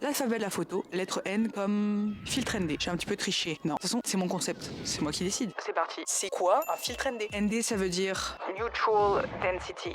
L'alphabet de la photo, lettre N comme filtre ND. J'ai un petit peu triché. Non, de toute façon, c'est mon concept. C'est moi qui décide. C'est parti. C'est quoi un filtre ND? ND, ça veut dire Neutral Density.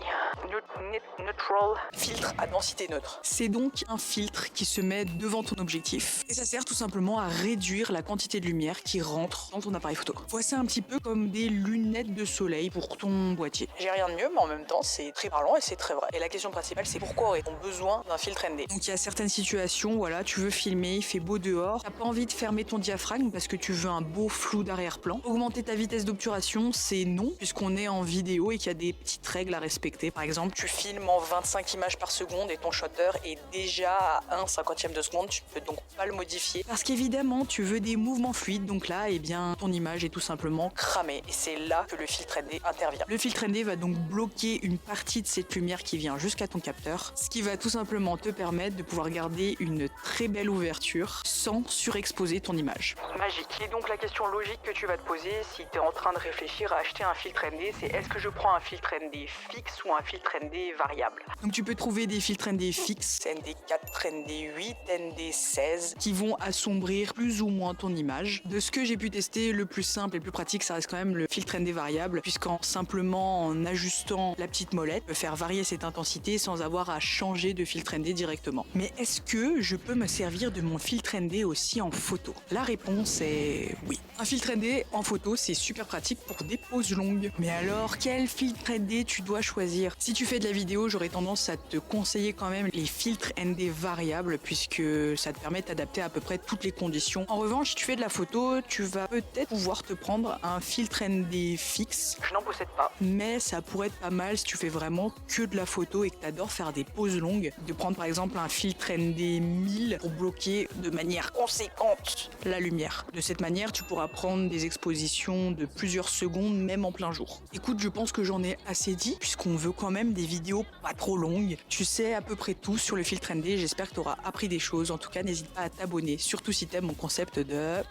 Neutral. Filtre à densité neutre. C'est donc un filtre qui se met devant ton objectif. Et ça sert tout simplement à réduire la quantité de lumière qui rentre dans ton appareil photo. Voici un petit peu comme des lunettes de soleil pour ton boîtier. J'ai rien de mieux, mais en même temps, c'est très parlant et c'est très vrai. Et la question principale, c'est pourquoi aurait-on besoin d'un filtre ND? Donc il y a certaines situations, voilà, tu veux filmer, il fait beau dehors, t'as pas envie de fermer ton diaphragme parce que tu veux un beau flou d'arrière-plan. Augmenter ta vitesse d'obturation, c'est non, puisqu'on est en vidéo et qu'il y a des petites règles à respecter. Par exemple, tu filmes en 25 images par seconde et ton shutter est déjà à 1/50e de seconde, tu peux donc pas le modifier. Parce qu'évidemment, tu veux des mouvements fluides, donc là, eh bien, ton image est tout simplement cramée. Et c'est là que le filtre ND intervient. Le filtre ND va donc bloquer une partie de cette lumière qui vient jusqu'à ton capteur, ce qui va tout simplement te permettre de pouvoir garder une très belle ouverture sans surexposer ton image. Magique. Et donc la question logique que tu vas te poser si tu es en train de réfléchir à acheter un filtre ND, c'est est-ce que je prends un filtre ND fixe ou un filtre ND variable? Donc tu peux trouver des filtres ND fixes, ND4, ND8, ND16, qui vont assombrir plus ou moins ton image. De ce que j'ai pu tester, le plus simple et le plus pratique, ça reste quand même le filtre ND variable, puisqu'en simplement en ajustant la petite molette, peut faire varier cette intensité sans avoir à changer de filtre ND directement. Mais est-ce que je peux me servir de mon filtre ND aussi en photo? La réponse est oui. Un filtre ND en photo, c'est super pratique pour des poses longues. Mais alors, quel filtre ND tu dois choisir? Si tu fais de la vidéo, j'aurais tendance à te conseiller quand même les filtres ND variables, puisque ça te permet d'adapter à peu près toutes les conditions. En revanche, si tu fais de la photo, tu vas peut-être pouvoir te prendre un filtre ND fixe. Je n'en possède pas. Mais ça pourrait être pas mal si tu fais vraiment que de la photo et que tu adores faire des poses longues, de prendre par exemple un filtre ND 1000 pour bloquer de manière conséquente la lumière. De cette manière, tu pourras prendre des expositions de plusieurs secondes, même en plein jour. Écoute, je pense que j'en ai assez dit, puisqu'on veut quand même des vidéos pas trop longues. Tu sais à peu près tout sur le filtre ND, j'espère que tu auras appris des choses. En tout cas, n'hésite pas à t'abonner, surtout si tu aimes mon concept de